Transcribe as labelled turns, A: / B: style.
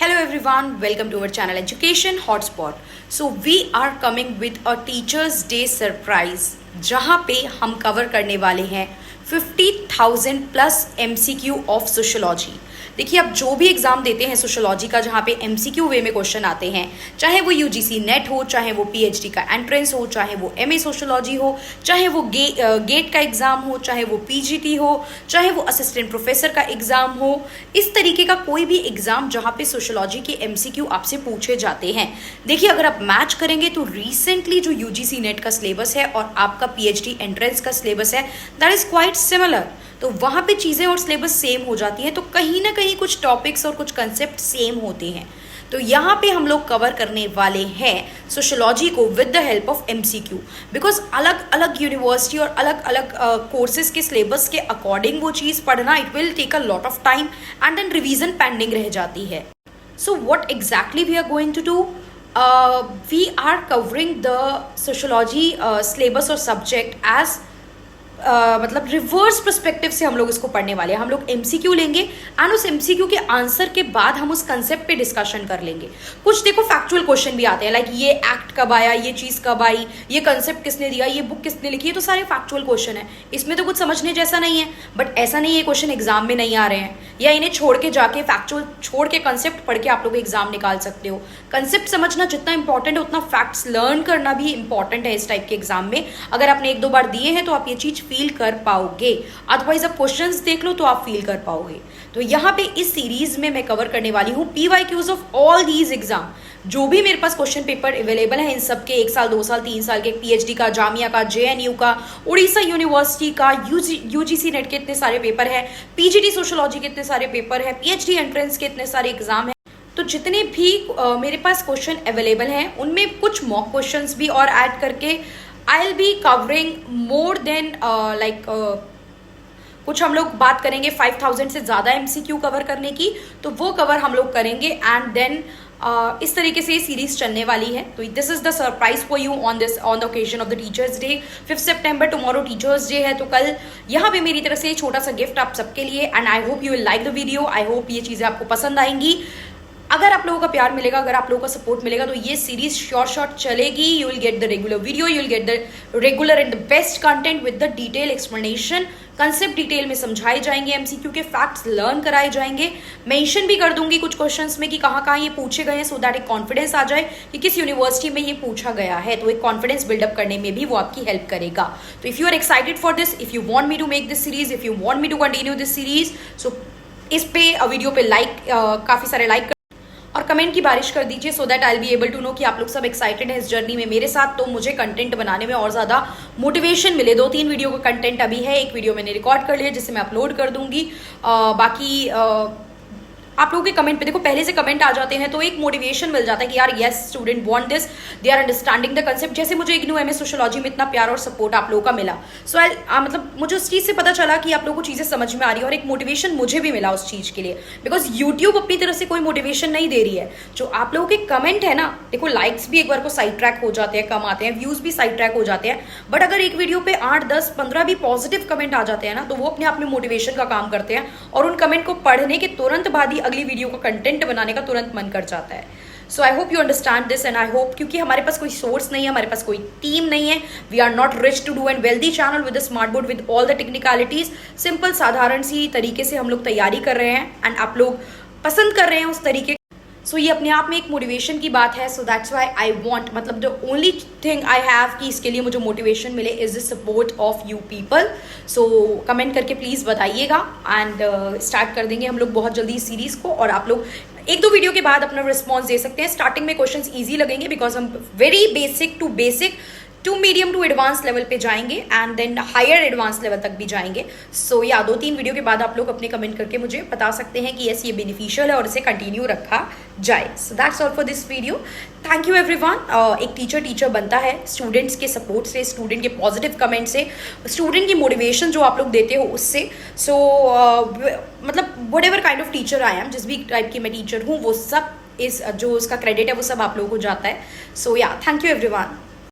A: Hello everyone, welcome to our channel Education Hotspot. So we are coming with a Teachers Day surprise जहाँ पे हम cover करने वाले हैं 50,000 प्लस MCQ ऑफ सोशोलॉजी। देखिए, आप जो भी एग्जाम देते हैं सोशोलॉजी का जहाँ पे MCQ वे में क्वेश्चन आते हैं, चाहे वो UGC नेट हो, चाहे वो PhD का एंट्रेंस हो, चाहे वो MA सोशोलॉजी हो, चाहे वो गेट का एग्जाम हो, चाहे वो PGT हो, चाहे वो असिस्टेंट प्रोफेसर का एग्जाम हो, इस तरीके का कोई भी एग्जाम जहाँ पे सोशोलॉजी के MCQ आपसे पूछे जाते हैं। देखिए, अगर आप मैच करेंगे तो रिसेंटली जो UGC नेट का सिलेबस है और आपका PhD एंट्रेंस का सिलेबस है, दैट इज क्वाइट सिमिलर। तो वहाँ पे चीज़ें और सिलेबस सेम हो जाती हैं, तो कहीं ना कहीं कुछ टॉपिक्स और कुछ कंसेप्ट सेम होते हैं। तो यहाँ पे हम लोग कवर करने वाले हैं सोशोलॉजी को with the help of MCQ, because अलग अलग यूनिवर्सिटी और अलग अलग कोर्सेज के सिलेबस के अकॉर्डिंग वो चीज़ पढ़ना, it will take a lot of time and then revision pending रह जाती है। So what exactly we are going to do, we are covering the sociology syllabus और सब्जेक्ट एज मतलब रिवर्स पर्सपेक्टिव से हम लोग इसको पढ़ने वाले हैं। हम लोग MCQ लेंगे एंड उस MCQ के आंसर के बाद हम उस कंसेप्ट पे डिस्कशन कर लेंगे। कुछ देखो फैक्चुअल क्वेश्चन भी आते हैं, लाइक ये एक्ट कब आया, ये चीज़ कब आई, ये कंसेप्ट किसने दिया, ये बुक किसने लिखी, है तो सारे फैक्चुअल क्वेश्चन है। इसमें तो कुछ समझने जैसा नहीं है, बट ऐसा नहीं है क्वेश्चन एग्जाम में नहीं आ रहे हैं, या इन्हें छोड़ के जाके फैक्चुअल छोड़ के कंसेप्ट पढ़ के आप लोग एग्जाम निकाल सकते हो। कंसेप्ट समझना जितना इंपॉर्टेंट है उतना फैक्ट्स लर्न करना भी इंपॉर्टेंट है इस टाइप के एग्जाम में। अगर आपने एक दो बार दिए हैं तो आप ये चीज़ फील कर पाओगे, अदरवाइज आप क्वेश्चंस देख लो तो आप फील कर पाओगे। तो यहाँ पे इस सीरीज में मैं कवर करने वाली हूँ PYQs of all these exam. जो भी मेरे पास क्वेश्चन पेपर अवेलेबल है इन सब के, 1 साल 2 साल 3 साल के, PhD का, जामिया का, JNU का, उड़ीसा यूनिवर्सिटी का, UGC नेट के इतने सारे पेपर है, PGT सोशोलॉजी के इतने सारे पेपर है, PhD एंट्रेंस के इतने सारे एग्जाम है। तो जितने भी मेरे पास क्वेश्चन अवेलेबल हैं उनमें कुछ मॉक क्वेश्चंस भी और ऐड करके आई will be covering more than कुछ हम लोग बात करेंगे 5000 से ज़्यादा MCQ कवर करने की, तो वो कवर हम लोग करेंगे एंड देन इस तरीके से ये सीरीज चलने वाली है। तो this is the surprise for you on the occasion of the teachers day. 5 September tomorrow teachers day है, तो कल यहाँ पे मेरी तरफ से छोटा सा गिफ्ट आप सबके लिए, and I hope you will like the video. I hope ये चीज़ें आपको पसंद आएंगी। अगर आप लोगों का प्यार मिलेगा, अगर आप लोगों का सपोर्ट मिलेगा तो ये सीरीज शॉर्ट चलेगी। You will get the regular video, you will get the regular and the best content with the detail explanation. Concept detail में समझाए जाएंगे, MCQ के फैक्ट्स लर्न कराए जाएंगे। मेंशन भी कर दूंगी कुछ क्वेश्चंस में कि कहाँ कहाँ ये पूछे गए हैं, सो दैट एक कॉन्फिडेंस आ जाए कि किस यूनिवर्सिटी में ये पूछा गया है। तो एक कॉन्फिडेंस बिल्डअप करने में भी वो आपकी हेल्प करेगा। तो if you are excited for this, if you want me to make this series, if you want me to continue this series, so इस पे वीडियो पे लाइक, काफ़ी सारे लाइक और कमेंट की बारिश कर दीजिए, so that I will be able to know कि आप लोग सब एक्साइटेड हैं इस जर्नी में मेरे साथ। तो मुझे कंटेंट बनाने में और ज़्यादा मोटिवेशन मिले। 2-3 वीडियो का कंटेंट अभी है, एक वीडियो मैंने रिकॉर्ड कर लिया जिसे मैं अपलोड कर दूंगी। बाकी आप लोगों के कमेंट पे देखो, पहले से कमेंट आ जाते हैं तो एक मोटिवेशन मिल जाता है कि यार yes, student want this, they are understanding the concept. जैसे मुझे इग्नू MS सोशोलॉजी में इतना प्यार और सपोर्ट आप लोगों का मिला, सो मतलब मुझे उस चीज़ से पता चला कि आप लोगों को चीज़ें समझ में आ रही है और एक मोटिवेशन मुझे भी मिला उस चीज़ के लिए। बिकॉज यूट्यूब अपनी तरफ से कोई मोटिवेशन नहीं दे रही है। जो आप लोगों के कमेंट है ना, देखो लाइक्स भी एक बार को साइड ट्रैक हो जाते हैं, कम आते हैं, व्यूज़ भी साइड ट्रैक हो जाते हैं, बट अगर एक वीडियो पे 8, 10, 15 भी पॉजिटिव कमेंट आ जाते हैं ना, तो वो अपने आप में मोटिवेशन का काम करते हैं और उन कमेंट को पढ़ने के तुरंत बाद ही अगली वीडियो का कंटेंट बनाने का तुरंत मन कर जाता है। So I hope you understand this and I hope, क्योंकि हमारे पास कोई सोर्स नहीं है, हमारे पास कोई टीम नहीं है, we are not rich to do and wealthy channel with smart board with all the technicalities. Simple साधारण सी तरीके से हम लोग तैयारी कर रहे हैं एंड आप लोग पसंद कर रहे हैं उस तरीके। सो ये अपने आप में एक मोटिवेशन की बात है। So that's why I want, मतलब the only thing I have कि इसके लिए मुझे मोटिवेशन मिले is the support of you people. So comment करके प्लीज़ बताइएगा एंड स्टार्ट कर देंगे हम लोग बहुत जल्दी इस सीरीज़ को। और आप लोग 1-2 वीडियो के बाद अपना रिस्पॉन्स दे सकते हैं। स्टार्टिंग में क्वेश्चंस ईजी लगेंगे बिकॉज हम very basic to medium to advance level पे जाएंगे and then higher advance level तक भी जाएंगे। सो या 2-3 वीडियो के बाद आप लोग अपने कमेंट करके मुझे बता सकते हैं कि यस ये बेनिफिशियल है और इसे कंटिन्यू रखा जाए। So that's all for this video. Thank you everyone. एक टीचर बनता है स्टूडेंट्स के सपोर्ट से, स्टूडेंट के पॉजिटिव कमेंट से, स्टूडेंट की मोटिवेशन जो आप लोग देते हो उससे। सो मतलब what ever kind of teacher I am, जिस भी टाइप की मैं टीचर हूँ, वो सब जो उसका क्रेडिट है वो सब आप लोगों को जाता है। सो या थैंक यू एवरीवन।